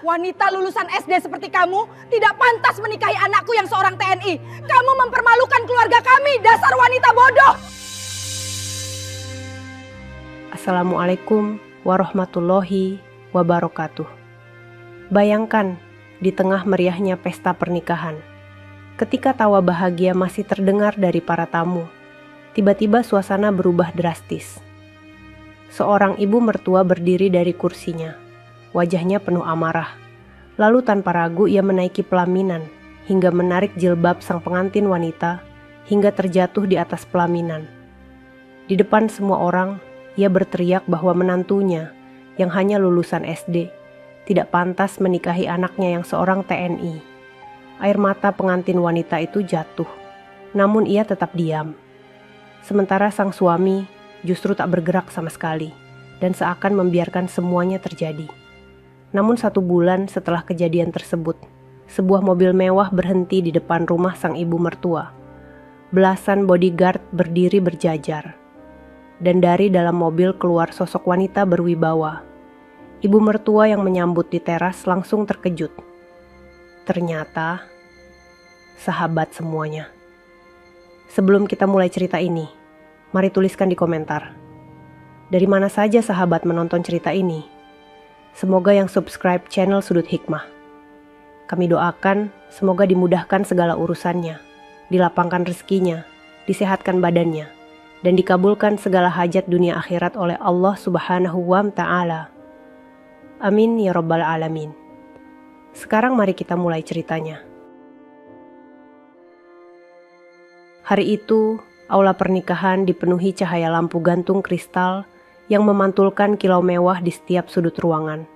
Wanita lulusan SD seperti kamu tidak pantas menikahi anakku yang seorang TNI. Kamu mempermalukan keluarga kami, dasar wanita bodoh. Assalamualaikum warahmatullahi wabarakatuh. Bayangkan di tengah meriahnya pesta pernikahan, ketika tawa bahagia masih terdengar dari para tamu, tiba-tiba suasana berubah drastis. Seorang ibu mertua berdiri dari kursinya. Wajahnya penuh amarah. Lalu tanpa ragu ia menaiki pelaminan hingga menarik jilbab sang pengantin wanita hingga terjatuh di atas pelaminan. Di depan semua orang, ia berteriak bahwa menantunya yang hanya lulusan SD tidak pantas menikahi anaknya yang seorang TNI. Air mata pengantin wanita itu jatuh, namun ia tetap diam. Sementara sang suami justru tak bergerak sama sekali dan seakan membiarkan semuanya terjadi. Namun 1 bulan setelah kejadian tersebut, sebuah mobil mewah berhenti di depan rumah sang ibu mertua. Belasan bodyguard berdiri berjajar. Dan dari dalam mobil keluar sosok wanita berwibawa. Ibu mertua yang menyambut di teras langsung terkejut. Ternyata, sahabat semuanya. Sebelum kita mulai cerita ini, mari tuliskan di komentar. Dari mana saja sahabat menonton cerita ini? Semoga yang subscribe channel Sudut Hikmah. Kami doakan semoga dimudahkan segala urusannya, dilapangkan rezekinya, disehatkan badannya, dan dikabulkan segala hajat dunia akhirat oleh Allah Subhanahu wa Ta'ala. Amin ya Rabbal Alamin. Sekarang mari kita mulai ceritanya. Hari itu, aula pernikahan dipenuhi cahaya lampu gantung kristal yang memantulkan kilau mewah di setiap sudut ruangan.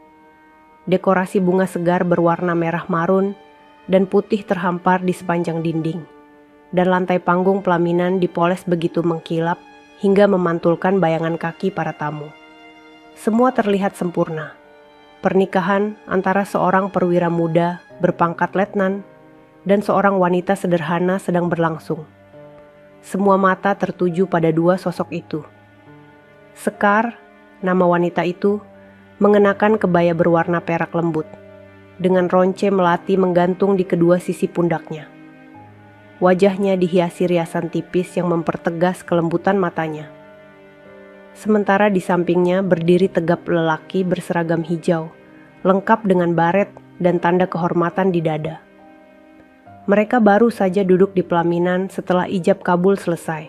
Dekorasi bunga segar berwarna merah marun dan putih terhampar di sepanjang dinding, dan lantai panggung pelaminan dipoles begitu mengkilap hingga memantulkan bayangan kaki para tamu. Semua terlihat sempurna. Pernikahan antara seorang perwira muda berpangkat letnan dan seorang wanita sederhana sedang berlangsung. Semua mata tertuju pada 2 sosok itu. Sekar, nama wanita itu, mengenakan kebaya berwarna perak lembut, dengan ronce melati menggantung di kedua sisi pundaknya. Wajahnya dihiasi riasan tipis yang mempertegas kelembutan matanya. Sementara di sampingnya berdiri tegap lelaki berseragam hijau, lengkap dengan baret dan tanda kehormatan di dada. Mereka baru saja duduk di pelaminan setelah ijab kabul selesai.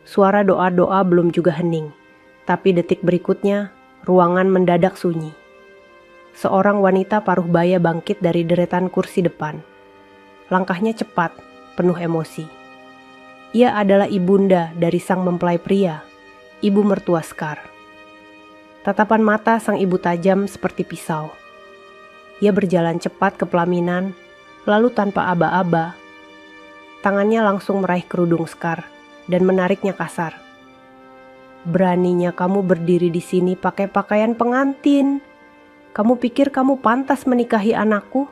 Suara doa-doa belum juga hening. Tapi detik berikutnya, ruangan mendadak sunyi. Seorang wanita paruh baya bangkit dari deretan kursi depan. Langkahnya cepat, penuh emosi. Ia adalah ibunda dari sang mempelai pria, ibu mertua Sekar. Tatapan mata sang ibu tajam seperti pisau. Ia berjalan cepat ke pelaminan, lalu tanpa aba-aba, tangannya langsung meraih kerudung Sekar dan menariknya kasar. Beraninya kamu berdiri di sini pakai pakaian pengantin. Kamu pikir kamu pantas menikahi anakku?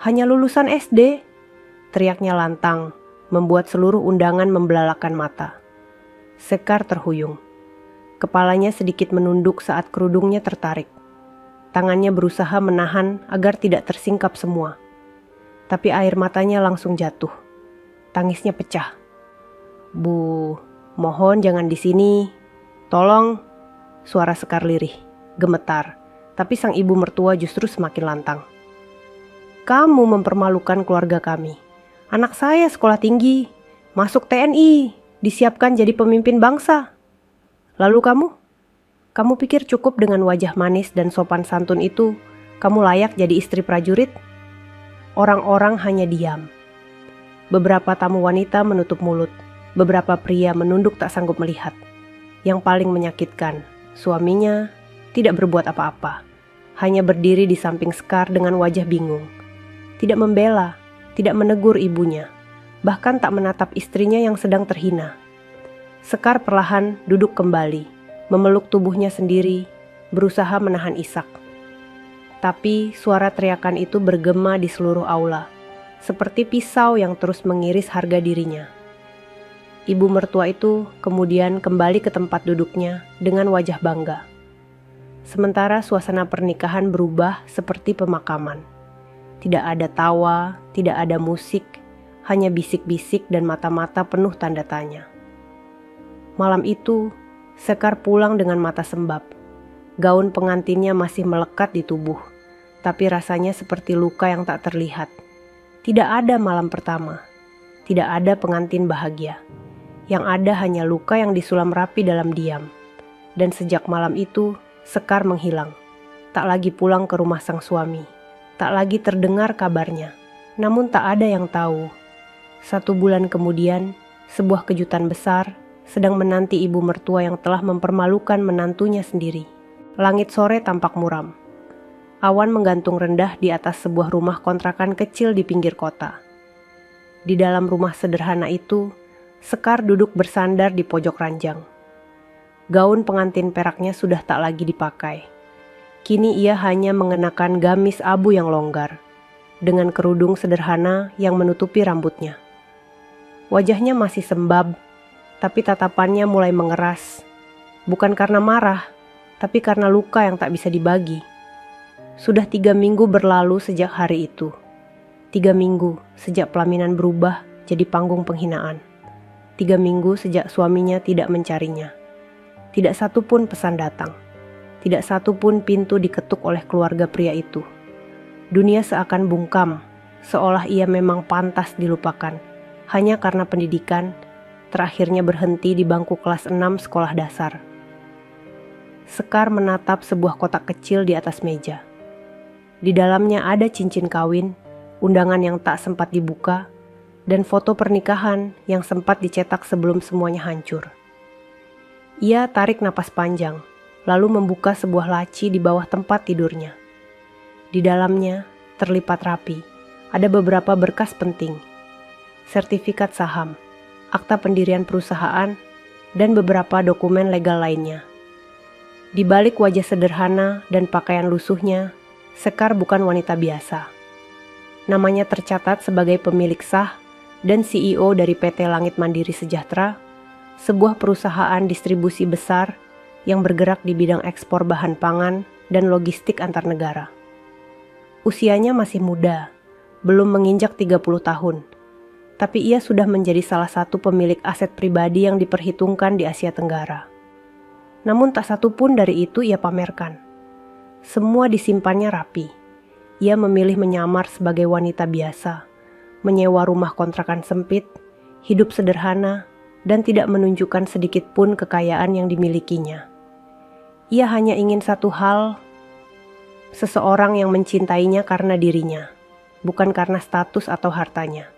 Hanya lulusan SD? Teriaknya lantang, membuat seluruh undangan membelalakan mata. Sekar terhuyung. Kepalanya sedikit menunduk saat kerudungnya tertarik. Tangannya berusaha menahan agar tidak tersingkap semua. Tapi air matanya langsung jatuh. Tangisnya pecah. Bu, mohon jangan di sini. Tolong, suara Sekar lirih, gemetar, tapi sang ibu mertua justru semakin lantang. Kamu mempermalukan keluarga kami. Anak saya sekolah tinggi, masuk TNI, disiapkan jadi pemimpin bangsa. Lalu kamu pikir cukup dengan wajah manis dan sopan santun itu, kamu layak jadi istri prajurit? Orang-orang hanya diam. Beberapa tamu wanita menutup mulut, beberapa pria menunduk tak sanggup melihat. Yang paling menyakitkan, suaminya tidak berbuat apa-apa, hanya berdiri di samping Sekar dengan wajah bingung. Tidak membela, tidak menegur ibunya, bahkan tak menatap istrinya yang sedang terhina. Sekar perlahan duduk kembali, memeluk tubuhnya sendiri, berusaha menahan isak. Tapi suara teriakan itu bergema di seluruh aula, seperti pisau yang terus mengiris harga dirinya. Ibu mertua itu kemudian kembali ke tempat duduknya dengan wajah bangga. Sementara suasana pernikahan berubah seperti pemakaman. Tidak ada tawa, tidak ada musik, hanya bisik-bisik dan mata-mata penuh tanda tanya. Malam itu, Sekar pulang dengan mata sembab. Gaun pengantinnya masih melekat di tubuh, tapi rasanya seperti luka yang tak terlihat. Tidak ada malam pertama, tidak ada pengantin bahagia. Yang ada hanya luka yang disulam rapi dalam diam. Dan sejak malam itu, Sekar menghilang. Tak lagi pulang ke rumah sang suami. Tak lagi terdengar kabarnya. Namun tak ada yang tahu. 1 bulan kemudian, sebuah kejutan besar sedang menanti ibu mertua yang telah mempermalukan menantunya sendiri. Langit sore tampak muram. Awan menggantung rendah di atas sebuah rumah kontrakan kecil di pinggir kota. Di dalam rumah sederhana itu, Sekar duduk bersandar di pojok ranjang. Gaun pengantin peraknya sudah tak lagi dipakai. Kini ia hanya mengenakan gamis abu yang longgar, dengan kerudung sederhana yang menutupi rambutnya. Wajahnya masih sembab, tapi tatapannya mulai mengeras. Bukan karena marah, tapi karena luka yang tak bisa dibagi. Sudah 3 minggu berlalu sejak hari itu. 3 minggu sejak pelaminan berubah jadi panggung penghinaan. 3 minggu sejak suaminya tidak mencarinya. Tidak satu pun pesan datang. Tidak satu pun pintu diketuk oleh keluarga pria itu. Dunia seakan bungkam, seolah ia memang pantas dilupakan. Hanya karena pendidikan, terakhirnya berhenti di bangku kelas 6 sekolah dasar. Sekar menatap sebuah kotak kecil di atas meja. Di dalamnya ada cincin kawin, undangan yang tak sempat dibuka, dan foto pernikahan yang sempat dicetak sebelum semuanya hancur. Ia tarik napas panjang, lalu membuka sebuah laci di bawah tempat tidurnya. Di dalamnya, terlipat rapi, ada beberapa berkas penting. Sertifikat saham, akta pendirian perusahaan, dan beberapa dokumen legal lainnya. Di balik wajah sederhana dan pakaian lusuhnya, Sekar bukan wanita biasa. Namanya tercatat sebagai pemilik sah dan CEO dari PT Langit Mandiri Sejahtera, sebuah perusahaan distribusi besar yang bergerak di bidang ekspor bahan pangan dan logistik antar negara. Usianya masih muda, belum menginjak 30 tahun. Tapi ia sudah menjadi salah satu pemilik aset pribadi yang diperhitungkan di Asia Tenggara. Namun tak satu pun dari itu ia pamerkan. Semua disimpannya rapi. Ia memilih menyamar sebagai wanita biasa, menyewa rumah kontrakan sempit, hidup sederhana, dan tidak menunjukkan sedikit pun kekayaan yang dimilikinya. Ia hanya ingin satu hal, seseorang yang mencintainya karena dirinya, bukan karena status atau hartanya.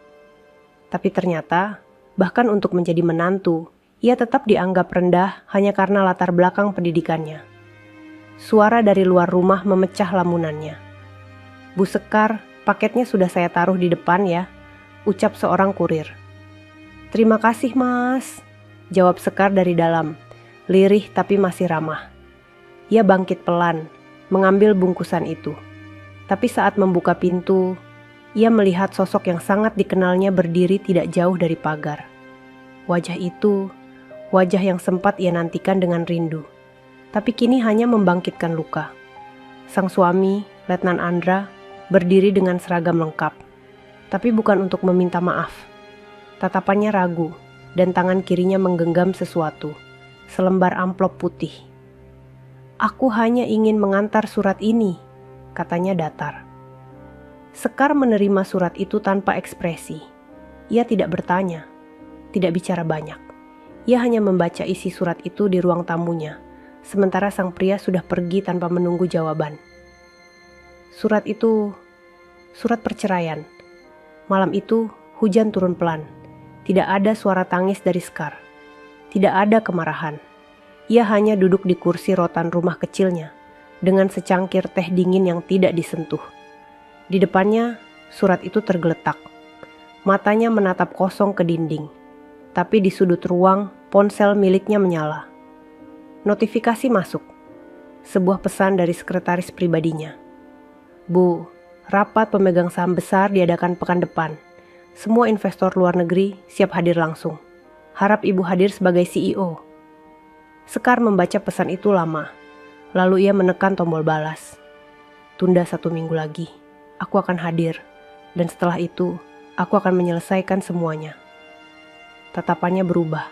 Tapi ternyata, bahkan untuk menjadi menantu, ia tetap dianggap rendah hanya karena latar belakang pendidikannya. Suara dari luar rumah memecah lamunannya. "Bu Sekar, paketnya sudah saya taruh di depan ya," ucap seorang kurir. "Terima kasih mas," jawab Sekar dari dalam, lirih tapi masih ramah. Ia bangkit pelan, mengambil bungkusan itu. Tapi saat membuka pintu, ia melihat sosok yang sangat dikenalnya berdiri tidak jauh dari pagar. Wajah itu, wajah yang sempat ia nantikan dengan rindu, tapi kini hanya membangkitkan luka. Sang suami, Letnan Andra, berdiri dengan seragam lengkap, tapi bukan untuk meminta maaf. Tatapannya ragu, dan tangan kirinya menggenggam sesuatu, selembar amplop putih. "Aku hanya ingin mengantar surat ini," katanya datar. Sekar menerima surat itu tanpa ekspresi. Ia tidak bertanya, tidak bicara banyak. Ia hanya membaca isi surat itu di ruang tamunya, sementara sang pria sudah pergi tanpa menunggu jawaban. Surat itu, surat perceraian. Malam itu, hujan turun pelan. Tidak ada suara tangis dari Sekar. Tidak ada kemarahan. Ia hanya duduk di kursi rotan rumah kecilnya, dengan secangkir teh dingin yang tidak disentuh. Di depannya, surat itu tergeletak. Matanya menatap kosong ke dinding. Tapi di sudut ruang, ponsel miliknya menyala. Notifikasi masuk. Sebuah pesan dari sekretaris pribadinya. "Bu, rapat pemegang saham besar diadakan pekan depan. Semua investor luar negeri siap hadir langsung. Harap ibu hadir sebagai CEO." Sekar membaca pesan itu lama. Lalu ia menekan tombol balas. Tunda 1 minggu lagi. Aku akan hadir. Dan setelah itu, aku akan menyelesaikan semuanya. Tatapannya berubah.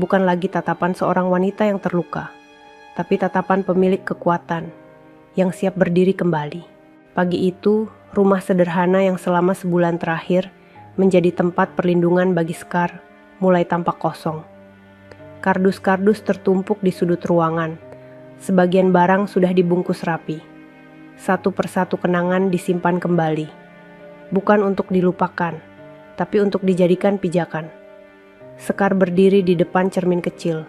Bukan lagi tatapan seorang wanita yang terluka, tapi tatapan pemilik kekuatan yang siap berdiri kembali. Pagi itu, rumah sederhana yang selama sebulan terakhir menjadi tempat perlindungan bagi Sekar mulai tampak kosong. Kardus-kardus tertumpuk di sudut ruangan. Sebagian barang sudah dibungkus rapi. Satu persatu kenangan disimpan kembali. Bukan untuk dilupakan, tapi untuk dijadikan pijakan. Sekar berdiri di depan cermin kecil.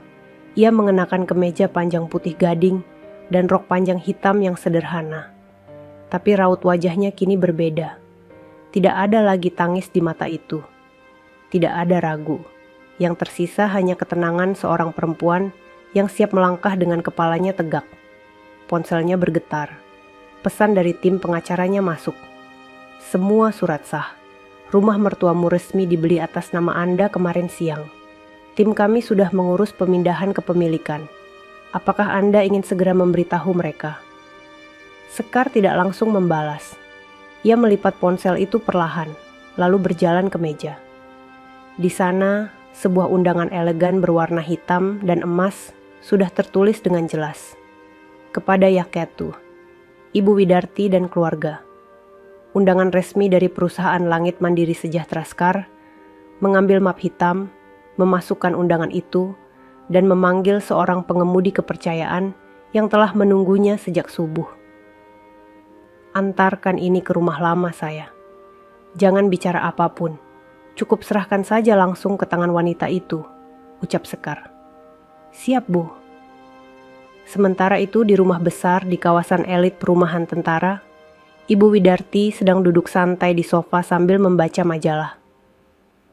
Ia mengenakan kemeja panjang putih gading dan rok panjang hitam yang sederhana. Tapi raut wajahnya kini berbeda. Tidak ada lagi tangis di mata itu. Tidak ada ragu. Yang tersisa hanya ketenangan seorang perempuan yang siap melangkah dengan kepalanya tegak. Ponselnya bergetar. Pesan dari tim pengacaranya masuk. Semua surat sah. Rumah mertuamu resmi dibeli atas nama Anda kemarin siang. Tim kami sudah mengurus pemindahan kepemilikan. Apakah Anda ingin segera memberitahu mereka? Sekar tidak langsung membalas. Ia melipat ponsel itu perlahan, lalu berjalan ke meja. Di sana, sebuah undangan elegan berwarna hitam dan emas sudah tertulis dengan jelas. Kepada Yaketu, Ibu Widarti dan keluarga. Undangan resmi dari perusahaan Langit Mandiri Sejahtera Sekar mengambil map hitam, memasukkan undangan itu, dan memanggil seorang pengemudi kepercayaan yang telah menunggunya sejak subuh. Antarkan ini ke rumah lama saya. Jangan bicara apapun. Cukup serahkan saja langsung ke tangan wanita itu, ucap Sekar. Siap, Bu. Sementara itu di rumah besar di kawasan elit perumahan tentara, Ibu Widarti sedang duduk santai di sofa sambil membaca majalah.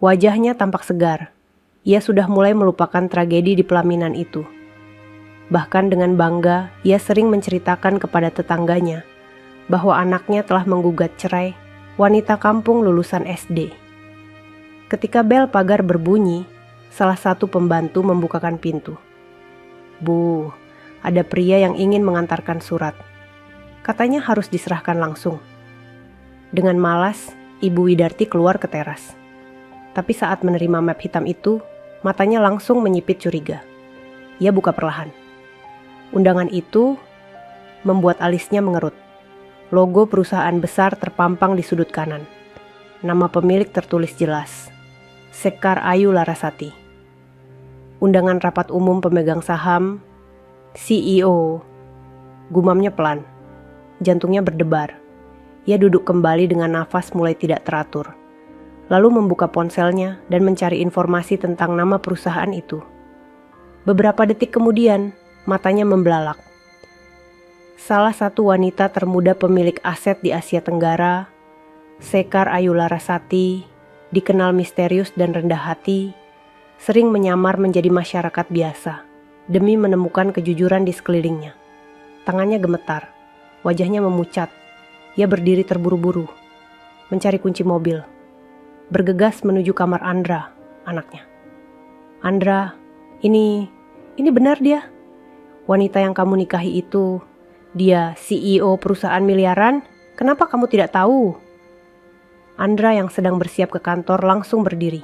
Wajahnya tampak segar. Ia sudah mulai melupakan tragedi di pelaminan itu. Bahkan dengan bangga, ia sering menceritakan kepada tetangganya bahwa anaknya telah menggugat cerai wanita kampung lulusan SD. Ketika bel pagar berbunyi, salah satu pembantu membukakan pintu. Bu, ada pria yang ingin mengantarkan surat. Katanya harus diserahkan langsung. Dengan malas, Ibu Widarti keluar ke teras. Tapi saat menerima map hitam itu, matanya langsung menyipit curiga. Ia buka perlahan. Undangan itu membuat alisnya mengerut. Logo perusahaan besar terpampang di sudut kanan. Nama pemilik tertulis jelas. Sekar Ayu Larasati. Undangan rapat umum pemegang saham, CEO. Gumamnya pelan. Jantungnya berdebar. Ia duduk kembali dengan nafas mulai tidak teratur. Lalu membuka ponselnya dan mencari informasi tentang nama perusahaan itu. Beberapa detik kemudian, matanya membelalak. Salah satu wanita termuda pemilik aset di Asia Tenggara, Sekar Ayu Larasati, dikenal misterius dan rendah hati, sering menyamar menjadi masyarakat biasa demi menemukan kejujuran di sekelilingnya. Tangannya gemetar. Wajahnya memucat. Ia berdiri terburu-buru, mencari kunci mobil. Bergegas menuju kamar Andra, anaknya. Andra, ini benar dia? Wanita yang kamu nikahi itu, dia CEO perusahaan miliaran? Kenapa kamu tidak tahu? Andra yang sedang bersiap ke kantor langsung berdiri.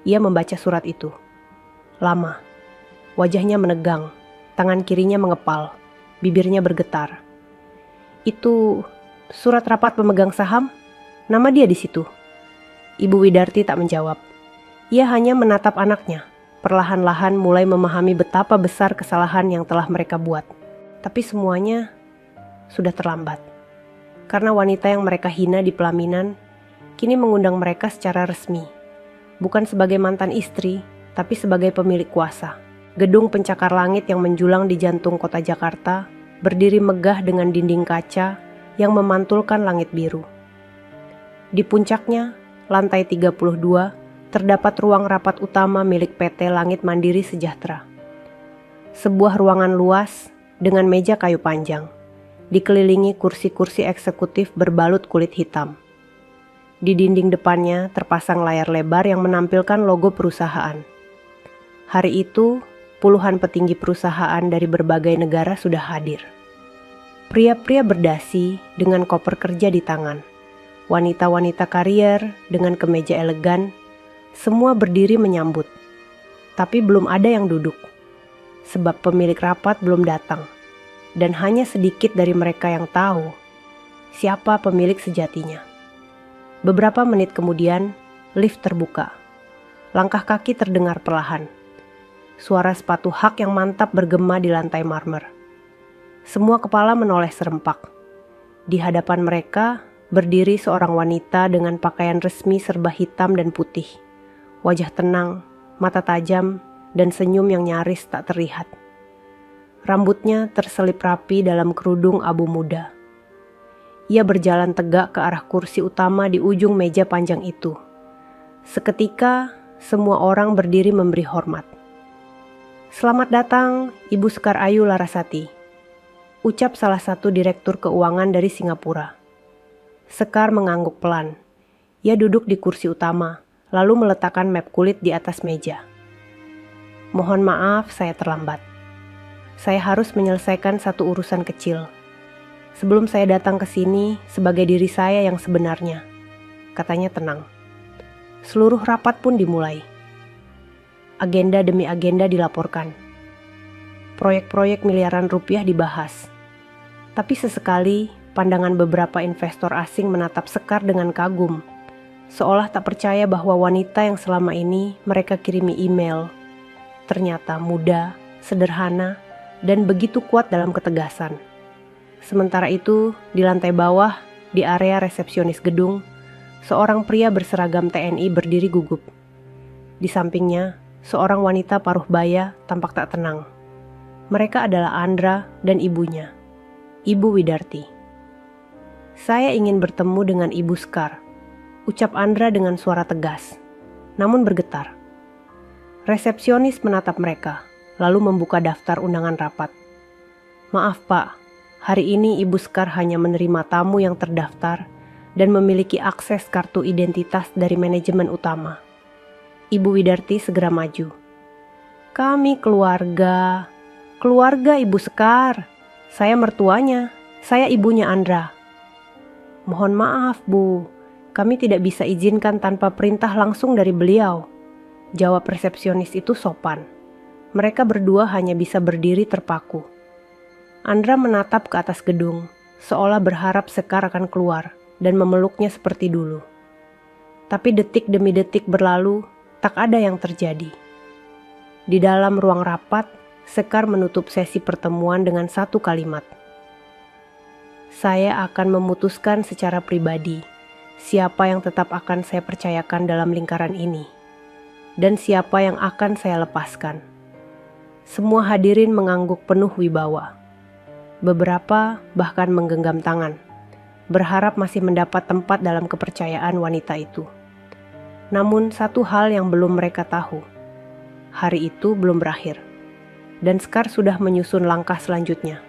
Ia membaca surat itu. Lama. Wajahnya menegang, tangan kirinya mengepal, bibirnya bergetar. Itu surat rapat pemegang saham? Nama dia di situ. Ibu Widarti tak menjawab. Ia hanya menatap anaknya, perlahan-lahan mulai memahami betapa besar kesalahan yang telah mereka buat. Tapi semuanya sudah terlambat. Karena wanita yang mereka hina di pelaminan kini mengundang mereka secara resmi. Bukan sebagai mantan istri, tapi sebagai pemilik kuasa. Gedung pencakar langit yang menjulang di jantung kota Jakarta berdiri megah dengan dinding kaca yang memantulkan langit biru. Di puncaknya, lantai 32, terdapat ruang rapat utama milik PT Langit Mandiri Sejahtera. Sebuah ruangan luas dengan meja kayu panjang, dikelilingi kursi-kursi eksekutif berbalut kulit hitam. Di dinding depannya terpasang layar lebar yang menampilkan logo perusahaan. Hari itu, Puluhan petinggi perusahaan dari berbagai negara sudah hadir. Pria-pria berdasi dengan koper kerja di tangan. Wanita-wanita karier dengan kemeja elegan, semua berdiri menyambut. Tapi belum ada yang duduk, sebab pemilik rapat belum datang. Dan hanya sedikit dari mereka yang tahu siapa pemilik sejatinya. Beberapa menit kemudian, lift terbuka. Langkah kaki terdengar perlahan. Suara sepatu hak yang mantap bergema di lantai marmer. Semua kepala menoleh serempak. Di hadapan mereka berdiri seorang wanita dengan pakaian resmi serba hitam dan putih. Wajah tenang, mata tajam, dan senyum yang nyaris tak terlihat. Rambutnya terselip rapi dalam kerudung abu muda. Ia berjalan tegak ke arah kursi utama di ujung meja panjang itu. Seketika, semua orang berdiri memberi hormat. "Selamat datang, Ibu Sekar Ayu Larasati," ucap salah satu direktur keuangan dari Singapura. Sekar mengangguk pelan. Ia duduk di kursi utama, lalu meletakkan map kulit di atas meja. "Mohon maaf, saya terlambat. Saya harus menyelesaikan satu urusan kecil. Sebelum saya datang ke sini sebagai diri saya yang sebenarnya," katanya tenang. Seluruh rapat pun dimulai. Agenda demi agenda dilaporkan. Proyek-proyek miliaran rupiah dibahas. Tapi sesekali pandangan beberapa investor asing menatap Sekar dengan kagum, seolah tak percaya bahwa wanita yang selama ini mereka kirimi email ternyata muda, sederhana, dan begitu kuat dalam ketegasan. Sementara itu, di lantai bawah, di area resepsionis gedung, seorang pria berseragam TNI berdiri gugup. Di sampingnya, seorang wanita paruh baya tampak tak tenang. Mereka adalah Andra dan ibunya, Ibu Widarti. "Saya ingin bertemu dengan Ibu Sekar," ucap Andra dengan suara tegas, namun bergetar. Resepsionis menatap mereka, lalu membuka daftar undangan rapat. "Maaf Pak, hari ini Ibu Sekar hanya menerima tamu yang terdaftar dan memiliki akses kartu identitas dari manajemen utama." Ibu Widarti segera maju. "Kami keluarga Ibu Sekar. Saya mertuanya, saya ibunya Andra." "Mohon maaf Bu, kami tidak bisa izinkan tanpa perintah langsung dari beliau," jawab resepsionis itu sopan. Mereka berdua hanya bisa berdiri terpaku. Andra menatap ke atas gedung, seolah berharap Sekar akan keluar dan memeluknya seperti dulu. Tapi detik demi detik berlalu, tak ada yang terjadi. Di dalam ruang rapat, Sekar menutup sesi pertemuan dengan satu kalimat. "Saya akan memutuskan secara pribadi siapa yang tetap akan saya percayakan dalam lingkaran ini, dan siapa yang akan saya lepaskan." Semua hadirin mengangguk penuh wibawa. Beberapa bahkan menggenggam tangan, berharap masih mendapat tempat dalam kepercayaan wanita itu. Namun satu hal yang belum mereka tahu, hari itu belum berakhir, dan Sekar sudah menyusun langkah selanjutnya.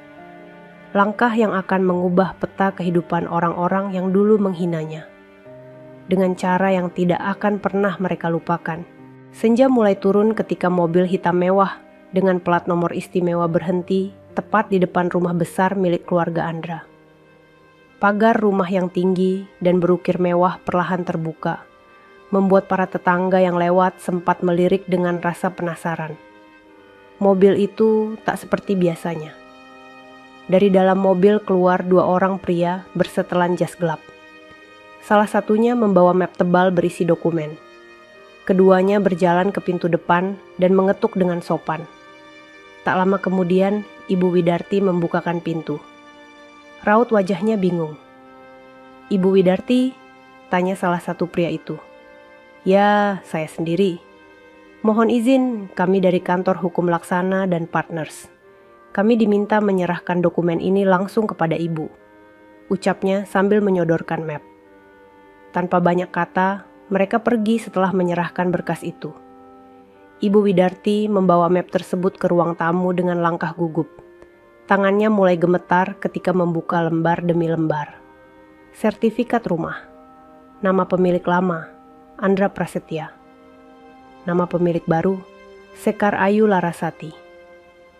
Langkah yang akan mengubah peta kehidupan orang-orang yang dulu menghinanya. Dengan cara yang tidak akan pernah mereka lupakan. Senja mulai turun ketika mobil hitam mewah dengan plat nomor istimewa berhenti tepat di depan rumah besar milik keluarga Andra. Pagar rumah yang tinggi dan berukir mewah perlahan terbuka, membuat para tetangga yang lewat sempat melirik dengan rasa penasaran. Mobil itu tak seperti biasanya. Dari dalam mobil keluar dua orang pria bersetelan jas gelap. Salah satunya membawa map tebal berisi dokumen. Keduanya berjalan ke pintu depan dan mengetuk dengan sopan. Tak lama kemudian, Ibu Widarti membukakan pintu. Raut wajahnya bingung. "Ibu Widarti?" tanya salah satu pria itu. "Ya, saya sendiri. Mohon izin, kami dari kantor hukum laksana dan partners. Kami diminta menyerahkan dokumen ini langsung kepada Ibu," ucapnya sambil menyodorkan map. Tanpa banyak kata, mereka pergi setelah menyerahkan berkas itu. Ibu Widarti membawa map tersebut ke ruang tamu dengan langkah gugup. Tangannya mulai gemetar ketika membuka lembar demi lembar. Sertifikat rumah. Nama pemilik lama, Andra Prasetya. Nama pemilik baru, Sekar Ayu Larasati.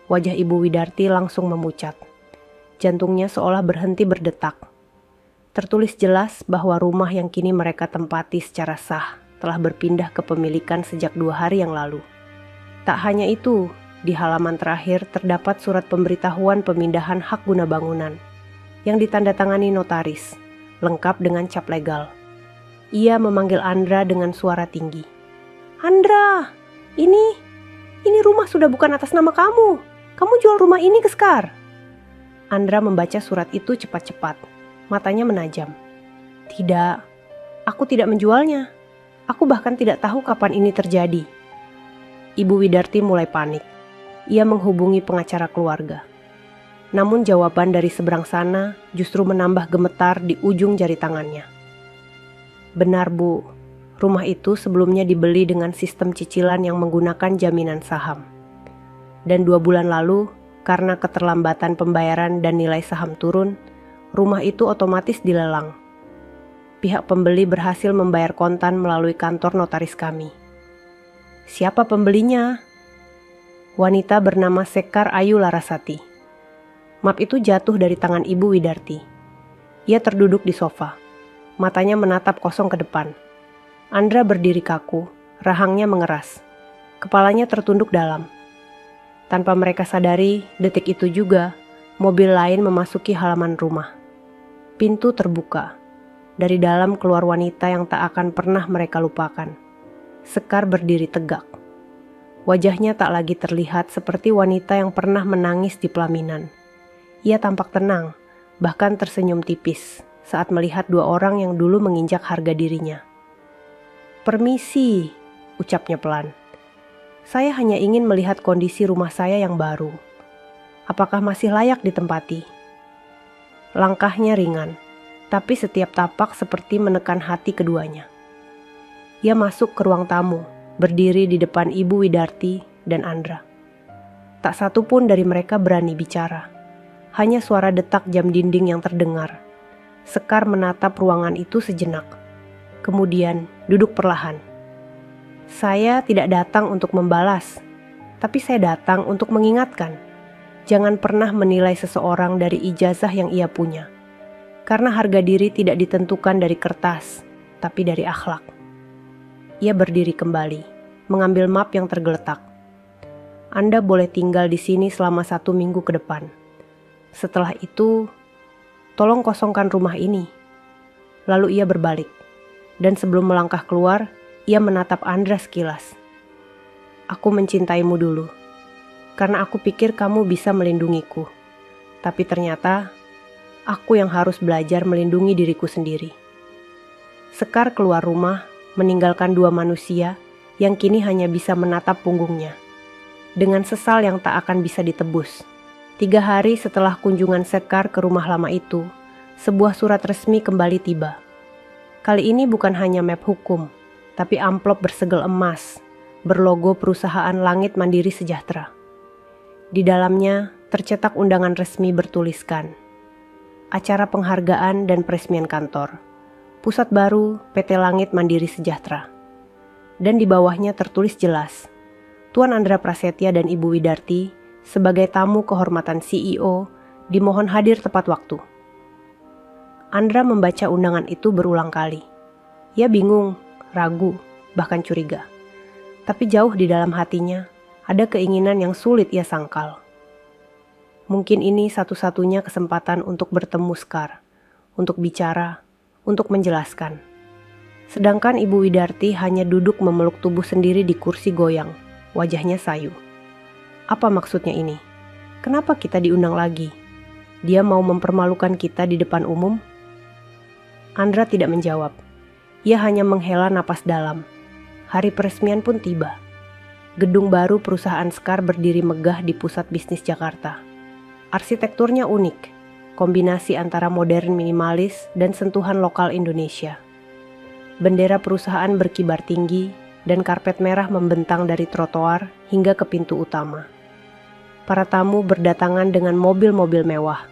wajah Ibu Widarti langsung memucat. Jantungnya seolah berhenti berdetak. Tertulis jelas bahwa rumah yang kini mereka tempati secara sah telah berpindah kepemilikan sejak 2 hari yang lalu. Tak hanya itu, di halaman terakhir terdapat surat pemberitahuan pemindahan hak guna bangunan yang ditandatangani notaris, lengkap dengan cap legal. Ia memanggil Andra dengan suara tinggi. "Andra, ini rumah sudah bukan atas nama kamu. Kamu jual rumah ini ke Sekar." Andra membaca surat itu cepat-cepat, matanya menajam. "Tidak, aku tidak menjualnya. Aku bahkan tidak tahu kapan ini terjadi." Ibu Widarti mulai panik. Ia menghubungi pengacara keluarga. Namun jawaban dari seberang sana justru menambah gemetar di ujung jari tangannya. "Benar, Bu. Rumah itu sebelumnya dibeli dengan sistem cicilan yang menggunakan jaminan saham. Dan 2 bulan lalu, karena keterlambatan pembayaran dan nilai saham turun, rumah itu otomatis dilelang. Pihak pembeli berhasil membayar kontan melalui kantor notaris kami." "Siapa pembelinya?" "Wanita bernama Sekar Ayu Larasati." Map itu jatuh dari tangan Ibu Widarti. Ia terduduk di sofa. Matanya menatap kosong ke depan. Andra berdiri kaku, rahangnya mengeras. Kepalanya tertunduk dalam. Tanpa mereka sadari, detik itu juga, mobil lain memasuki halaman rumah. Pintu terbuka. Dari dalam keluar wanita yang tak akan pernah mereka lupakan. Sekar berdiri tegak. Wajahnya tak lagi terlihat seperti wanita yang pernah menangis di pelaminan. Ia tampak tenang, bahkan tersenyum tipis saat melihat 2 orang yang dulu menginjak harga dirinya. "Permisi," ucapnya pelan. "Saya hanya ingin melihat kondisi rumah saya yang baru. Apakah masih layak ditempati?" Langkahnya ringan, tapi setiap tapak seperti menekan hati keduanya. Ia masuk ke ruang tamu, berdiri di depan Ibu Widarti dan Andra. Tak satu pun dari mereka berani bicara. Hanya suara detak jam dinding yang terdengar. Sekar menatap ruangan itu sejenak. Kemudian duduk perlahan. "Saya tidak datang untuk membalas, tapi saya datang untuk mengingatkan. Jangan pernah menilai seseorang dari ijazah yang ia punya. Karena harga diri tidak ditentukan dari kertas, tapi dari akhlak." Ia berdiri kembali, mengambil map yang tergeletak. "Anda boleh tinggal di sini selama 1 minggu ke depan. Setelah itu, tolong kosongkan rumah ini." Lalu ia berbalik. Dan sebelum melangkah keluar, ia menatap Andra sekilas. "Aku mencintaimu dulu. Karena aku pikir kamu bisa melindungiku. Tapi ternyata, aku yang harus belajar melindungi diriku sendiri." Sekar keluar rumah, meninggalkan 2 manusia yang kini hanya bisa menatap punggungnya. Dengan sesal yang tak akan bisa ditebus. 3 hari setelah kunjungan Sekar ke rumah lama itu, sebuah surat resmi kembali tiba. Kali ini bukan hanya map hukum, tapi amplop bersegel emas, berlogo perusahaan Langit Mandiri Sejahtera. Di dalamnya tercetak undangan resmi bertuliskan, "Acara penghargaan dan peresmian kantor, Pusat Baru PT Langit Mandiri Sejahtera." Dan di bawahnya tertulis jelas, Tuan Andra Prasetya dan Ibu Widarti sebagai tamu kehormatan CEO dimohon hadir tepat waktu. Andra membaca undangan itu berulang kali. Ia bingung, ragu, bahkan curiga. Tapi jauh di dalam hatinya, ada keinginan yang sulit ia sangkal. Mungkin ini satu-satunya kesempatan untuk bertemu Sekar, untuk bicara, untuk menjelaskan. Sedangkan Ibu Widarti hanya duduk memeluk tubuh sendiri di kursi goyang, wajahnya sayu. Apa maksudnya ini? Kenapa kita diundang lagi? Dia mau mempermalukan kita di depan umum? Andra tidak menjawab. Ia hanya menghela napas dalam. Hari peresmian pun tiba. Gedung baru perusahaan Sekar berdiri megah di pusat bisnis Jakarta. Arsitekturnya unik, kombinasi antara modern minimalis dan sentuhan lokal Indonesia. Bendera perusahaan berkibar tinggi dan karpet merah membentang dari trotoar hingga ke pintu utama. Para tamu berdatangan dengan mobil-mobil mewah.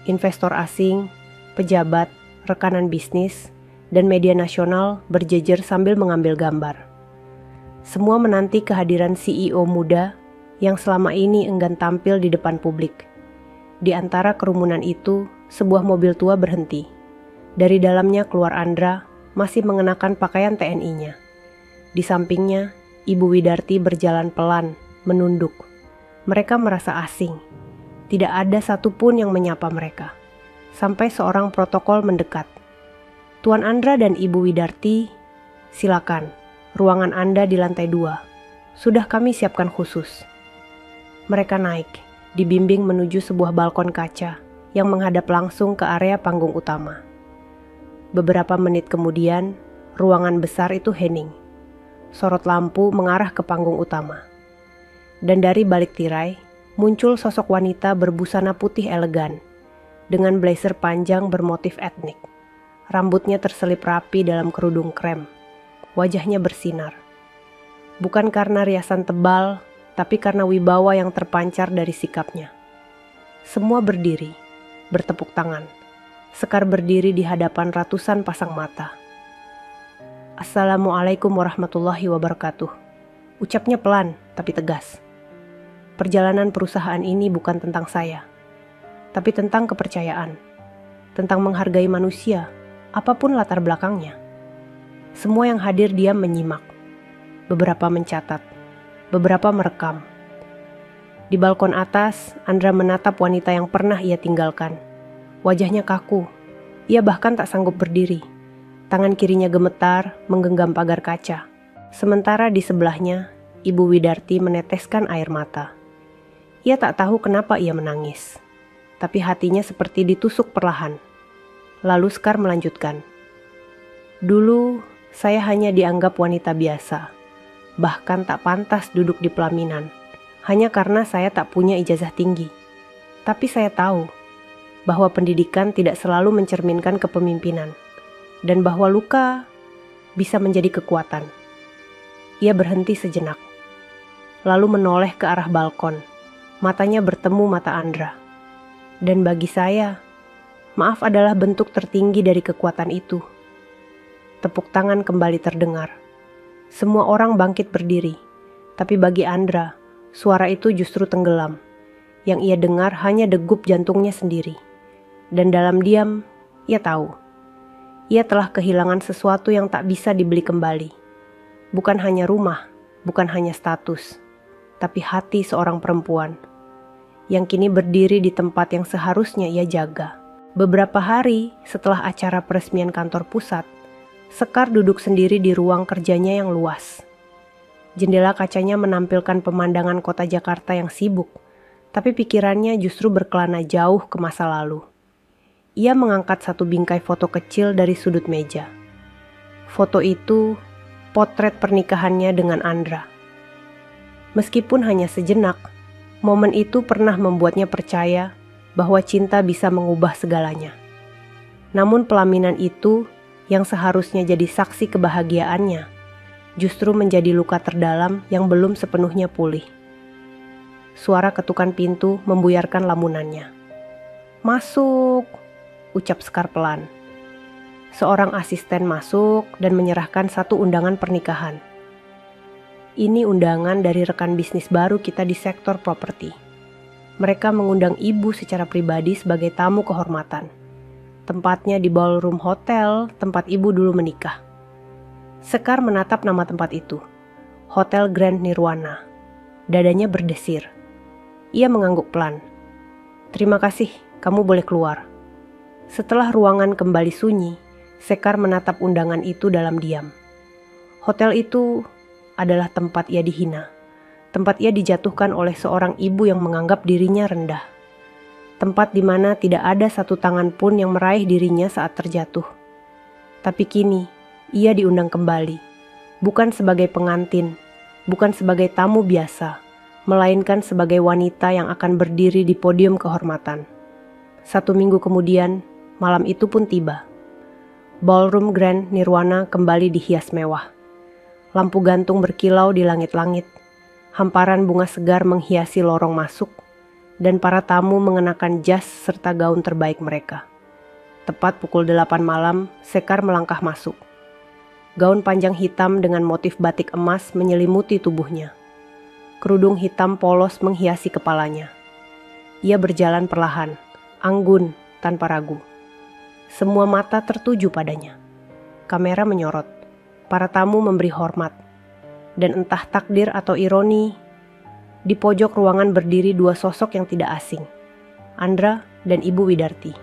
Investor asing, pejabat, rekanan bisnis, dan media nasional berjejer sambil mengambil gambar. Semua menanti kehadiran CEO muda yang selama ini enggan tampil di depan publik. Di antara kerumunan itu, sebuah mobil tua berhenti. Dari dalamnya keluar Andra, masih mengenakan pakaian TNI-nya. Di sampingnya, Ibu Widarti berjalan pelan, menunduk. Mereka merasa asing. Tidak ada satupun yang menyapa mereka. Sampai seorang protokol mendekat. "Tuan Andra dan Ibu Widarti, silakan. Ruangan Anda di lantai 2. Sudah kami siapkan khusus." Mereka naik, dibimbing menuju sebuah balkon kaca yang menghadap langsung ke area panggung utama. Beberapa menit kemudian, ruangan besar itu hening. Sorot lampu mengarah ke panggung utama. Dan dari balik tirai, muncul sosok wanita berbusana putih elegan, dengan blazer panjang bermotif etnik. Rambutnya terselip rapi dalam kerudung krem. Wajahnya bersinar. Bukan karena riasan tebal, tapi karena wibawa yang terpancar dari sikapnya. Semua berdiri, bertepuk tangan. Sekar berdiri di hadapan ratusan pasang mata. "Assalamualaikum warahmatullahi wabarakatuh." Ucapnya pelan, tapi tegas. Perjalanan perusahaan ini bukan tentang saya, tapi tentang kepercayaan, tentang menghargai manusia, apapun latar belakangnya. Semua yang hadir diam menyimak. Beberapa mencatat, beberapa merekam. Di balkon atas, Andra menatap wanita yang pernah ia tinggalkan. Wajahnya kaku. Ia bahkan tak sanggup berdiri. Tangan kirinya gemetar, menggenggam pagar kaca. Sementara di sebelahnya, Ibu Widarti meneteskan air mata. Ia tak tahu kenapa ia menangis. Tapi hatinya seperti ditusuk perlahan. Lalu Sekar melanjutkan. "Dulu, saya hanya dianggap wanita biasa. Bahkan tak pantas duduk di pelaminan. Hanya karena saya tak punya ijazah tinggi. Tapi saya tahu bahwa pendidikan tidak selalu mencerminkan kepemimpinan, dan bahwa luka bisa menjadi kekuatan." Ia berhenti sejenak, lalu menoleh ke arah balkon. Matanya bertemu mata Andra. Dan bagi saya, maaf adalah bentuk tertinggi dari kekuatan itu. Tepuk tangan kembali terdengar. Semua orang bangkit berdiri, tapi bagi Andra, suara itu justru tenggelam. Yang ia dengar hanya degup jantungnya sendiri. Dan dalam diam, ia tahu. Ia telah kehilangan sesuatu yang tak bisa dibeli kembali. Bukan hanya rumah, bukan hanya status, tapi hati seorang perempuan yang kini berdiri di tempat yang seharusnya ia jaga. Beberapa hari setelah acara peresmian kantor pusat, Sekar duduk sendiri di ruang kerjanya yang luas. Jendela kacanya menampilkan pemandangan kota Jakarta yang sibuk, tapi pikirannya justru berkelana jauh ke masa lalu. Ia mengangkat satu bingkai foto kecil dari sudut meja. Foto itu potret pernikahannya dengan Andra. Meskipun hanya sejenak, momen itu pernah membuatnya percaya bahwa cinta bisa mengubah segalanya. Namun pelaminan itu, yang seharusnya jadi saksi kebahagiaannya, justru menjadi luka terdalam yang belum sepenuhnya pulih. Suara ketukan pintu membuyarkan lamunannya. "Masuk," ucap Sekar pelan. Seorang asisten masuk dan menyerahkan satu undangan pernikahan. "Ini undangan dari rekan bisnis baru kita di sektor properti. Mereka mengundang ibu secara pribadi sebagai tamu kehormatan. Tempatnya di ballroom hotel tempat ibu dulu menikah." Sekar menatap nama tempat itu. Hotel Grand Nirwana. Dadanya berdesir. Ia mengangguk pelan. "Terima kasih, kamu boleh keluar." Setelah ruangan kembali sunyi, Sekar menatap undangan itu dalam diam. Hotel itu adalah tempat ia dihina. Tempat ia dijatuhkan oleh seorang ibu yang menganggap dirinya rendah. Tempat di mana tidak ada satu tangan pun yang meraih dirinya saat terjatuh. Tapi kini, ia diundang kembali. Bukan sebagai pengantin, bukan sebagai tamu biasa, melainkan sebagai wanita yang akan berdiri di podium kehormatan. 1 minggu kemudian, malam itu pun tiba. Ballroom Grand Nirwana kembali dihias mewah. Lampu gantung berkilau di langit-langit. Hamparan bunga segar menghiasi lorong masuk, dan para tamu mengenakan jas serta gaun terbaik mereka. Tepat pukul 8 malam, Sekar melangkah masuk. Gaun panjang hitam dengan motif batik emas menyelimuti tubuhnya. Kerudung hitam polos menghiasi kepalanya. Ia berjalan perlahan, anggun, tanpa ragu. Semua mata tertuju padanya. Kamera menyorot. Para tamu memberi hormat. Dan entah takdir atau ironi, di pojok ruangan berdiri dua sosok yang tidak asing. Andra dan Ibu Widarti.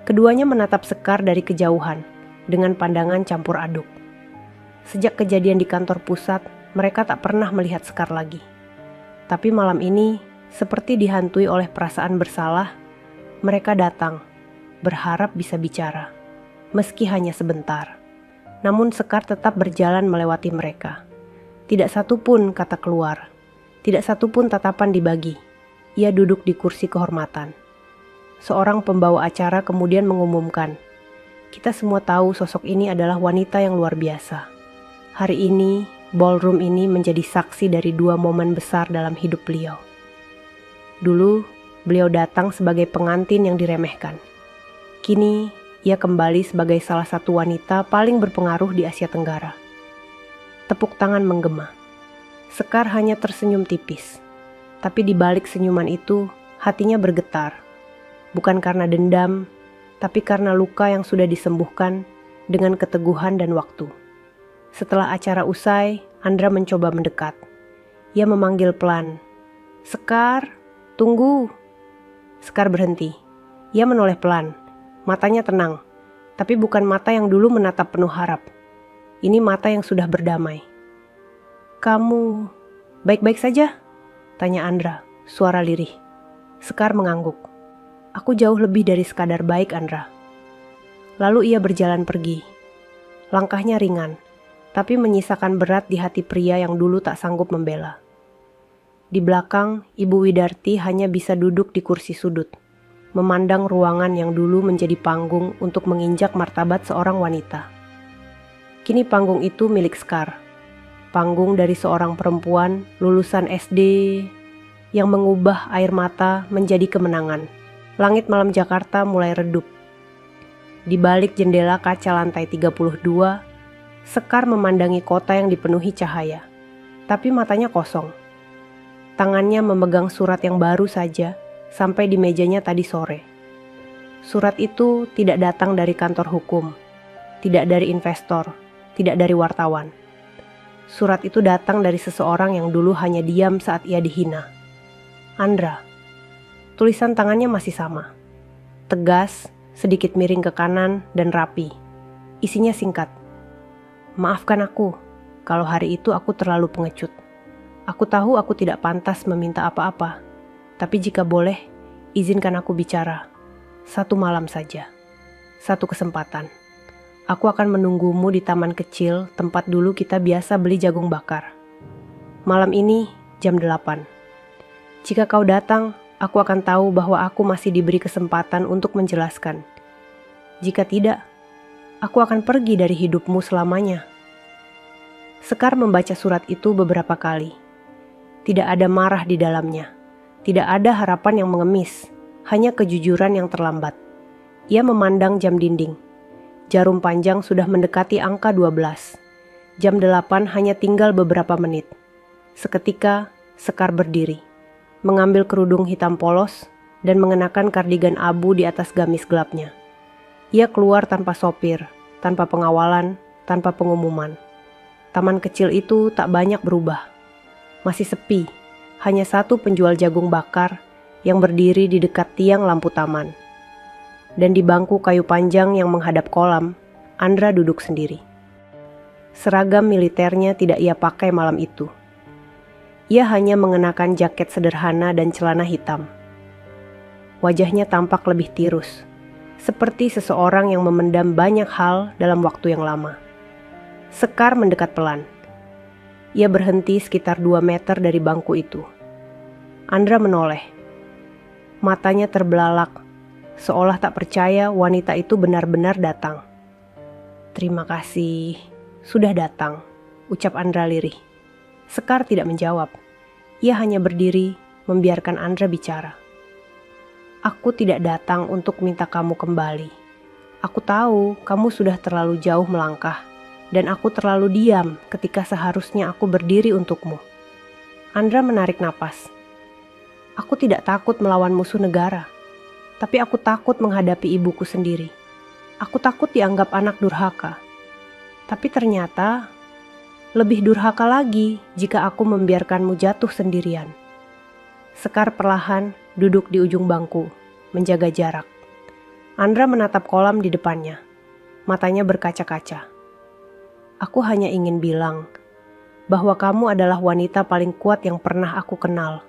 Keduanya menatap Sekar dari kejauhan, dengan pandangan campur aduk. Sejak kejadian di kantor pusat, mereka tak pernah melihat Sekar lagi. Tapi malam ini, seperti dihantui oleh perasaan bersalah, mereka datang, berharap bisa bicara. Meski hanya sebentar. Namun Sekar tetap berjalan melewati mereka. Tidak satu pun kata keluar. Tidak satu pun tatapan dibagi. Ia duduk di kursi kehormatan. Seorang pembawa acara kemudian mengumumkan, "Kita semua tahu sosok ini adalah wanita yang luar biasa. Hari ini, ballroom ini menjadi saksi dari dua momen besar dalam hidup beliau. Dulu, beliau datang sebagai pengantin yang diremehkan. Kini, ia kembali sebagai salah satu wanita paling berpengaruh di Asia Tenggara." Tepuk tangan menggema. Sekar hanya tersenyum tipis. Tapi di balik senyuman itu, hatinya bergetar. Bukan karena dendam, tapi karena luka yang sudah disembuhkan dengan keteguhan dan waktu. Setelah acara usai, Andra mencoba mendekat. Ia memanggil pelan, "Sekar, tunggu." Sekar berhenti. Ia menoleh pelan. Matanya tenang, tapi bukan mata yang dulu menatap penuh harap. Ini mata yang sudah berdamai. "Kamu baik-baik saja?" tanya Andra, suara lirih. Sekar mengangguk. "Aku jauh lebih dari sekadar baik, Andra." Lalu ia berjalan pergi. Langkahnya ringan, tapi menyisakan berat di hati pria yang dulu tak sanggup membela. Di belakang, Ibu Widarti hanya bisa duduk di kursi sudut, memandang ruangan yang dulu menjadi panggung untuk menginjak martabat seorang wanita. Kini panggung itu milik Sekar. Panggung dari seorang perempuan lulusan SD yang mengubah air mata menjadi kemenangan. Langit malam Jakarta mulai redup. Di balik jendela kaca lantai 32, Sekar memandangi kota yang dipenuhi cahaya. Tapi matanya kosong. Tangannya memegang surat yang baru saja sampai di mejanya tadi sore. Surat itu tidak datang dari kantor hukum, tidak dari investor, tidak dari wartawan. Surat itu datang dari seseorang yang dulu hanya diam saat ia dihina. Andra. Tulisan tangannya masih sama. Tegas, sedikit miring ke kanan, dan rapi. Isinya singkat. "Maafkan aku, kalau hari itu aku terlalu pengecut. Aku tahu aku tidak pantas meminta apa-apa. Tapi jika boleh, izinkan aku bicara. Satu malam saja. Satu kesempatan. Aku akan menunggumu di taman kecil tempat dulu kita biasa beli jagung bakar. Malam ini jam 8. Jika kau datang, aku akan tahu bahwa aku masih diberi kesempatan untuk menjelaskan. Jika tidak, aku akan pergi dari hidupmu selamanya." Sekar membaca surat itu beberapa kali. Tidak ada marah di dalamnya. Tidak ada harapan yang mengemis, hanya kejujuran yang terlambat. Ia memandang jam dinding. Jarum panjang sudah mendekati angka 12. Jam 8 hanya tinggal beberapa menit. Seketika, Sekar berdiri, mengambil kerudung hitam polos dan mengenakan kardigan abu di atas gamis gelapnya. Ia keluar tanpa sopir, tanpa pengawalan, tanpa pengumuman. Taman kecil itu tak banyak berubah. Masih sepi, hanya satu penjual jagung bakar yang berdiri di dekat tiang lampu taman. Dan di bangku kayu panjang yang menghadap kolam, Andra duduk sendiri. Seragam militernya tidak ia pakai malam itu. Ia hanya mengenakan jaket sederhana dan celana hitam. Wajahnya tampak lebih tirus, seperti seseorang yang memendam banyak hal dalam waktu yang lama. Sekar mendekat pelan. Ia berhenti sekitar 2 meter dari bangku itu. Andra menoleh. Matanya terbelalak, seolah tak percaya wanita itu benar-benar datang. "Terima kasih, sudah datang," ucap Andra lirih. Sekar tidak menjawab. Ia hanya berdiri, membiarkan Andra bicara. "Aku tidak datang untuk minta kamu kembali. Aku tahu kamu sudah terlalu jauh melangkah, dan aku terlalu diam ketika seharusnya aku berdiri untukmu. Andra menarik napas. Aku tidak takut melawan musuh negara, tapi aku takut menghadapi ibuku sendiri. Aku takut dianggap anak durhaka. Tapi ternyata lebih durhaka lagi jika aku membiarkanmu jatuh sendirian. Sekar perlahan duduk di ujung bangku, menjaga jarak. Andra menatap kolam di depannya. Matanya berkaca-kaca. Aku hanya ingin bilang bahwa kamu adalah wanita paling kuat yang pernah aku kenal.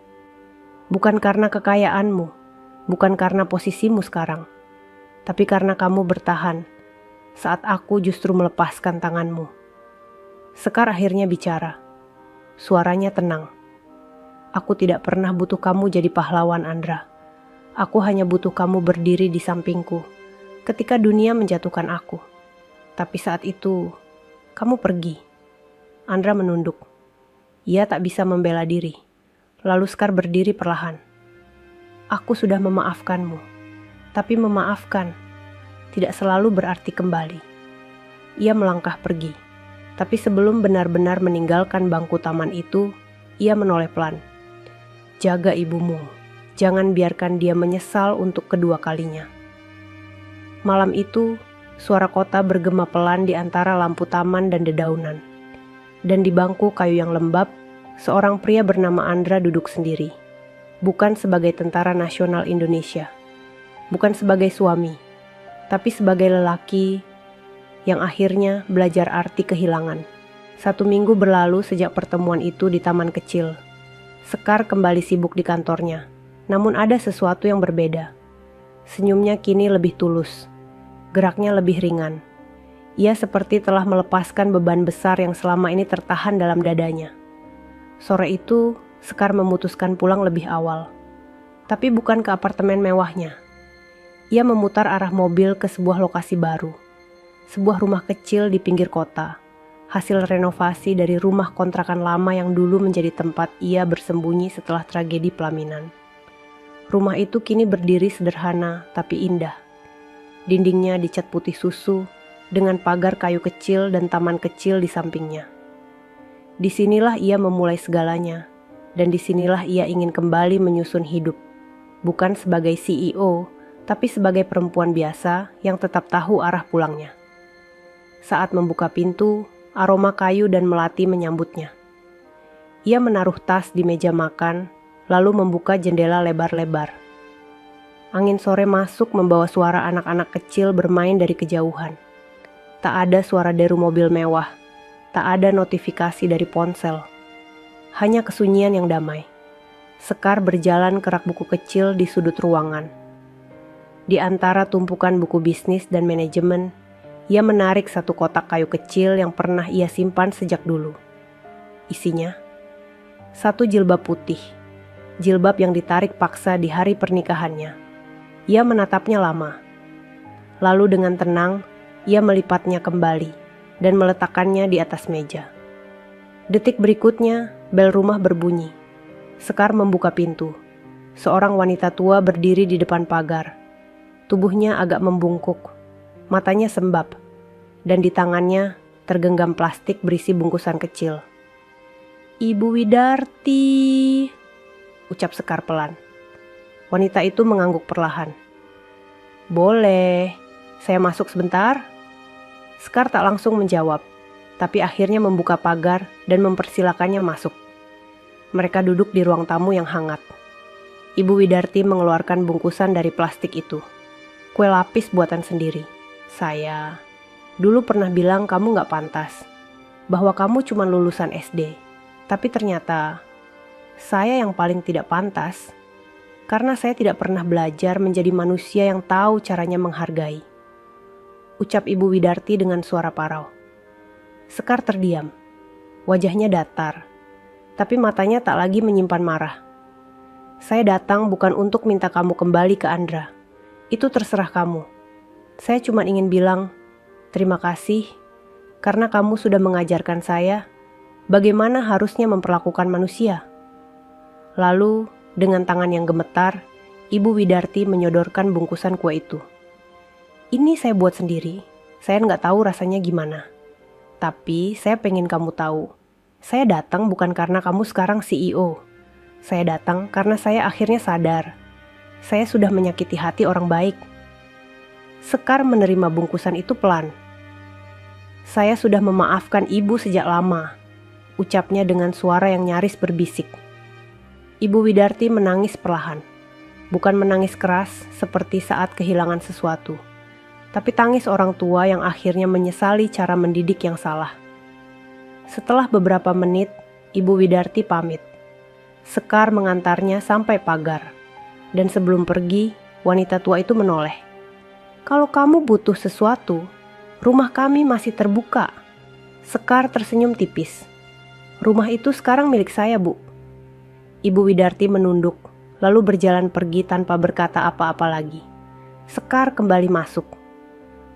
Bukan karena kekayaanmu, bukan karena posisimu sekarang, tapi karena kamu bertahan saat aku justru melepaskan tanganmu. Sekar akhirnya bicara. Suaranya tenang. Aku tidak pernah butuh kamu jadi pahlawan, Andra. Aku hanya butuh kamu berdiri di sampingku ketika dunia menjatuhkan aku. Tapi saat itu, kamu pergi. Andra menunduk. Ia tak bisa membela diri. Lalu Sekar berdiri perlahan. Aku sudah memaafkanmu. Tapi memaafkan tidak selalu berarti kembali. Ia melangkah pergi. Tapi sebelum benar-benar meninggalkan bangku taman itu, ia menoleh pelan. Jaga ibumu. Jangan biarkan dia menyesal untuk kedua kalinya. Malam itu, suara kota bergema pelan di antara lampu taman dan dedaunan. Dan di bangku kayu yang lembab, seorang pria bernama Andra duduk sendiri. Bukan sebagai tentara nasional Indonesia. Bukan sebagai suami. Tapi sebagai lelaki yang akhirnya belajar arti kehilangan. 1 minggu berlalu sejak pertemuan itu di taman kecil. Sekar kembali sibuk di kantornya. Namun ada sesuatu yang berbeda. Senyumnya kini lebih tulus. Geraknya lebih ringan. Ia seperti telah melepaskan beban besar yang selama ini tertahan dalam dadanya. Sore itu, Sekar memutuskan pulang lebih awal. Tapi bukan ke apartemen mewahnya. Ia memutar arah mobil ke sebuah lokasi baru. Sebuah rumah kecil di pinggir kota. Hasil renovasi dari rumah kontrakan lama yang dulu menjadi tempat ia bersembunyi setelah tragedi pelaminan. Rumah itu kini berdiri sederhana tapi indah. Dindingnya dicat putih susu, dengan pagar kayu kecil dan taman kecil di sampingnya. Disinilah ia memulai segalanya, dan disinilah ia ingin kembali menyusun hidup. Bukan sebagai CEO, tapi sebagai perempuan biasa yang tetap tahu arah pulangnya. Saat membuka pintu, aroma kayu dan melati menyambutnya. Ia menaruh tas di meja makan, lalu membuka jendela lebar-lebar. Angin sore masuk membawa suara anak-anak kecil bermain dari kejauhan. Tak ada suara deru mobil mewah, tak ada notifikasi dari ponsel. Hanya kesunyian yang damai. Sekar berjalan ke rak buku kecil di sudut ruangan. Di antara tumpukan buku bisnis dan manajemen, ia menarik satu kotak kayu kecil yang pernah ia simpan sejak dulu. Isinya, satu jilbab putih. Jilbab yang ditarik paksa di hari pernikahannya. Ia menatapnya lama. Lalu dengan tenang, ia melipatnya kembali dan meletakkannya di atas meja. Detik berikutnya, bel rumah berbunyi. Sekar membuka pintu. Seorang wanita tua berdiri di depan pagar. Tubuhnya agak membungkuk. Matanya sembab. Dan di tangannya tergenggam plastik berisi bungkusan kecil. "Ibu Widarti," ucap Sekar pelan. Wanita itu mengangguk perlahan. "Boleh, saya masuk sebentar?" Sekar tak langsung menjawab, tapi akhirnya membuka pagar dan mempersilakannya masuk. Mereka duduk di ruang tamu yang hangat. Ibu Widarti mengeluarkan bungkusan dari plastik itu. Kue lapis buatan sendiri. "Saya dulu pernah bilang kamu gak pantas, bahwa kamu cuma lulusan SD. Tapi ternyata saya yang paling tidak pantas, karena saya tidak pernah belajar menjadi manusia yang tahu caranya menghargai," ucap Ibu Widarti dengan suara parau. Sekar terdiam. Wajahnya datar, tapi matanya tak lagi menyimpan marah. "Saya datang bukan untuk minta kamu kembali ke Andra. Itu terserah kamu. Saya cuma ingin bilang terima kasih karena kamu sudah mengajarkan saya bagaimana harusnya memperlakukan manusia." Lalu, dengan tangan yang gemetar, Ibu Widarti menyodorkan bungkusan kue itu. "Ini saya buat sendiri. Saya nggak tahu rasanya gimana. Tapi saya pengen kamu tahu. Saya datang bukan karena kamu sekarang CEO. Saya datang karena saya akhirnya sadar. Saya sudah menyakiti hati orang baik. Sekar menerima bungkusan itu pelan. Saya sudah memaafkan ibu sejak lama, ucapnya dengan suara yang nyaris berbisik. Ibu Widarti menangis perlahan. Bukan menangis keras seperti saat kehilangan sesuatu, tapi tangis orang tua yang akhirnya menyesali cara mendidik yang salah. Setelah beberapa menit, Ibu Widarti pamit. Sekar mengantarnya sampai pagar, dan sebelum pergi, wanita tua itu menoleh. "Kalau kamu butuh sesuatu, rumah kami masih terbuka." Sekar tersenyum tipis. "Rumah itu sekarang milik saya, Bu." Ibu Widarti menunduk, lalu berjalan pergi tanpa berkata apa-apa lagi. Sekar kembali masuk.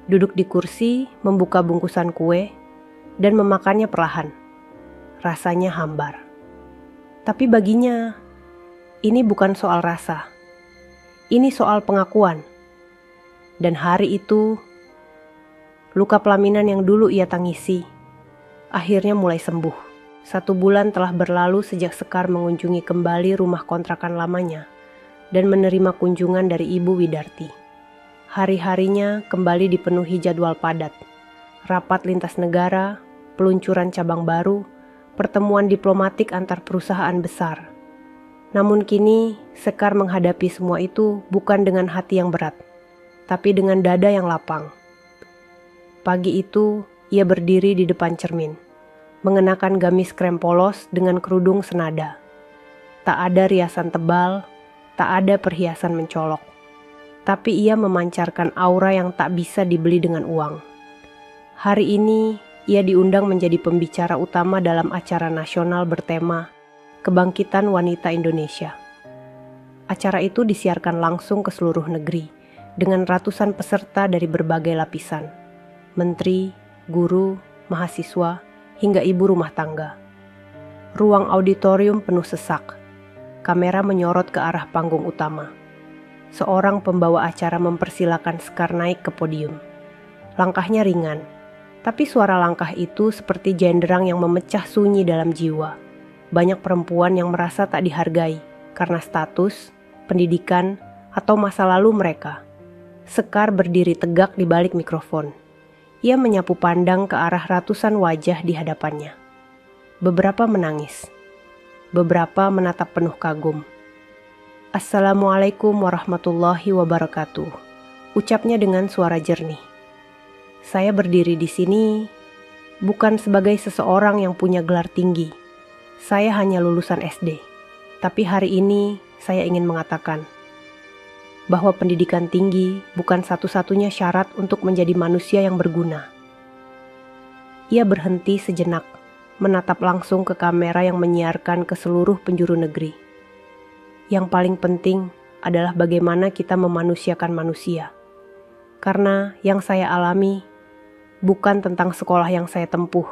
Duduk di kursi, membuka bungkusan kue, dan memakannya perlahan. Rasanya hambar. Tapi baginya, ini bukan soal rasa. Ini soal pengakuan. Dan hari itu, luka pelaminan yang dulu ia tangisi, akhirnya mulai sembuh. 1 bulan telah berlalu sejak Sekar mengunjungi kembali rumah kontrakan lamanya dan menerima kunjungan dari Ibu Widarti. Hari-harinya kembali dipenuhi jadwal padat, rapat lintas negara, peluncuran cabang baru, pertemuan diplomatik antar perusahaan besar. Namun kini Sekar menghadapi semua itu bukan dengan hati yang berat, tapi dengan dada yang lapang. Pagi itu ia berdiri di depan cermin, mengenakan gamis krem polos dengan kerudung senada. Tak ada riasan tebal, tak ada perhiasan mencolok. Tapi ia memancarkan aura yang tak bisa dibeli dengan uang. Hari ini, ia diundang menjadi pembicara utama dalam acara nasional bertema Kebangkitan Wanita Indonesia. Acara itu disiarkan langsung ke seluruh negeri dengan ratusan peserta dari berbagai lapisan. Menteri, guru, mahasiswa, hingga ibu rumah tangga. Ruang auditorium penuh sesak. Kamera menyorot ke arah panggung utama. Seorang pembawa acara mempersilakan Sekar naik ke podium. Langkahnya ringan, tapi suara langkah itu seperti jenderang yang memecah sunyi dalam jiwa. Banyak perempuan yang merasa tak dihargai karena status, pendidikan, atau masa lalu mereka. Sekar berdiri tegak di balik mikrofon. Ia menyapu pandang ke arah ratusan wajah di hadapannya. Beberapa menangis. Beberapa menatap penuh kagum. "Assalamualaikum warahmatullahi wabarakatuh," ucapnya dengan suara jernih. "Saya berdiri di sini bukan sebagai seseorang yang punya gelar tinggi. Saya hanya lulusan SD. Tapi hari ini saya ingin mengatakan bahwa pendidikan tinggi bukan satu-satunya syarat untuk menjadi manusia yang berguna." Ia berhenti sejenak, menatap langsung ke kamera yang menyiarkan ke seluruh penjuru negeri. Yang paling penting adalah bagaimana kita memanusiakan manusia. Karena yang saya alami bukan tentang sekolah yang saya tempuh,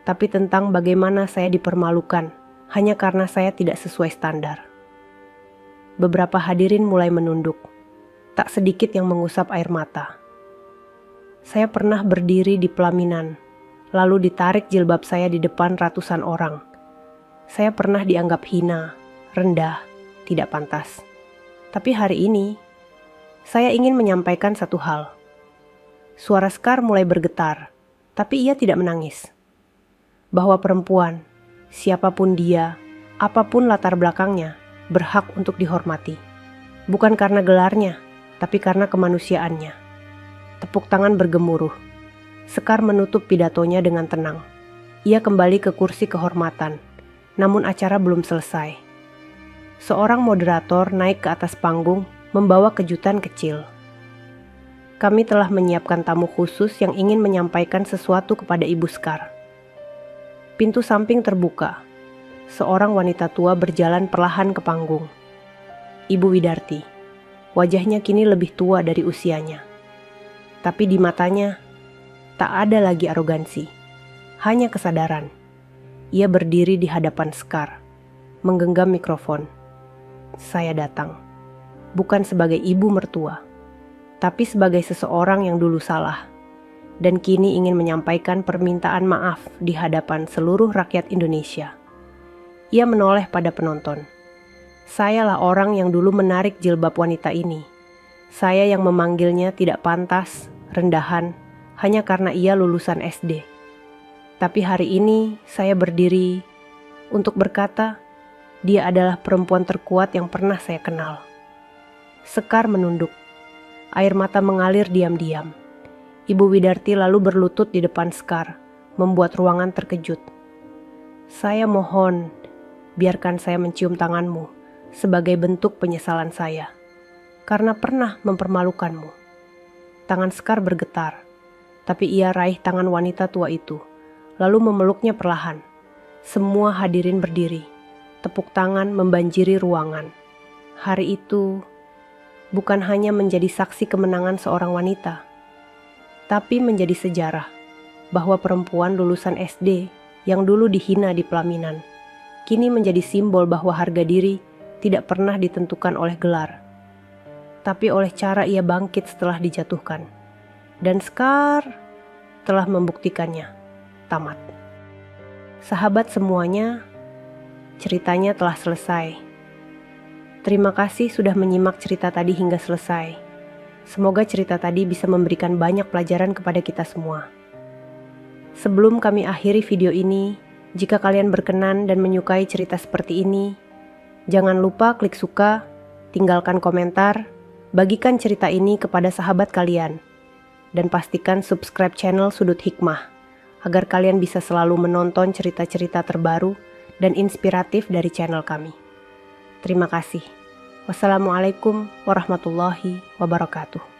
tapi tentang bagaimana saya dipermalukan hanya karena saya tidak sesuai standar. Beberapa hadirin mulai menunduk, tak sedikit yang mengusap air mata. Saya pernah berdiri di pelaminan, lalu ditarik jilbab saya di depan ratusan orang. Saya pernah dianggap hina, rendah, tidak pantas. Tapi hari ini, saya ingin menyampaikan satu hal. Suara Sekar mulai bergetar, tapi ia tidak menangis. Bahwa perempuan, siapapun dia, apapun latar belakangnya, berhak untuk dihormati. Bukan karena gelarnya, tapi karena kemanusiaannya. Tepuk tangan bergemuruh. Sekar menutup pidatonya dengan tenang. Ia kembali ke kursi kehormatan, namun acara belum selesai. Seorang moderator naik ke atas panggung, membawa kejutan kecil. "Kami telah menyiapkan tamu khusus yang ingin menyampaikan sesuatu kepada Ibu Sekar." Pintu samping terbuka. Seorang wanita tua berjalan perlahan ke panggung. Ibu Widarti. Wajahnya kini lebih tua dari usianya. Tapi di matanya, tak ada lagi arogansi. Hanya kesadaran. Ia berdiri di hadapan Sekar, menggenggam mikrofon. "Saya datang, bukan sebagai ibu mertua, tapi sebagai seseorang yang dulu salah, dan kini ingin menyampaikan permintaan maaf di hadapan seluruh rakyat Indonesia. Ia menoleh pada penonton. Sayalah orang yang dulu menarik jilbab wanita ini. Saya yang memanggilnya tidak pantas, rendahan, hanya karena ia lulusan SD. Tapi hari ini saya berdiri untuk berkata, dia adalah perempuan terkuat yang pernah saya kenal. Sekar menunduk. Air mata mengalir diam-diam. Ibu Widarti lalu berlutut di depan Sekar, membuat ruangan terkejut. Saya mohon, biarkan saya mencium tanganmu sebagai bentuk penyesalan saya, karena pernah mempermalukanmu. Tangan Sekar bergetar, tapi ia raih tangan wanita tua itu, lalu memeluknya perlahan. Semua hadirin berdiri, tepuk tangan membanjiri ruangan. Hari itu bukan hanya menjadi saksi kemenangan seorang wanita, tapi menjadi sejarah bahwa perempuan lulusan SD yang dulu dihina di pelaminan, kini menjadi simbol bahwa harga diri tidak pernah ditentukan oleh gelar, tapi oleh cara ia bangkit setelah dijatuhkan. Dan Sekar telah membuktikannya. Tamat. Sahabat semuanya, ceritanya telah selesai. Terima kasih sudah menyimak cerita tadi hingga selesai. Semoga cerita tadi bisa memberikan banyak pelajaran kepada kita semua. Sebelum kami akhiri video ini, jika kalian berkenan dan menyukai cerita seperti ini, jangan lupa klik suka, tinggalkan komentar, bagikan cerita ini kepada sahabat kalian, dan pastikan subscribe channel Sudut Hikmah agar kalian bisa selalu menonton cerita-cerita terbaru dan inspiratif dari channel kami. Terima kasih. Wassalamualaikum warahmatullahi wabarakatuh.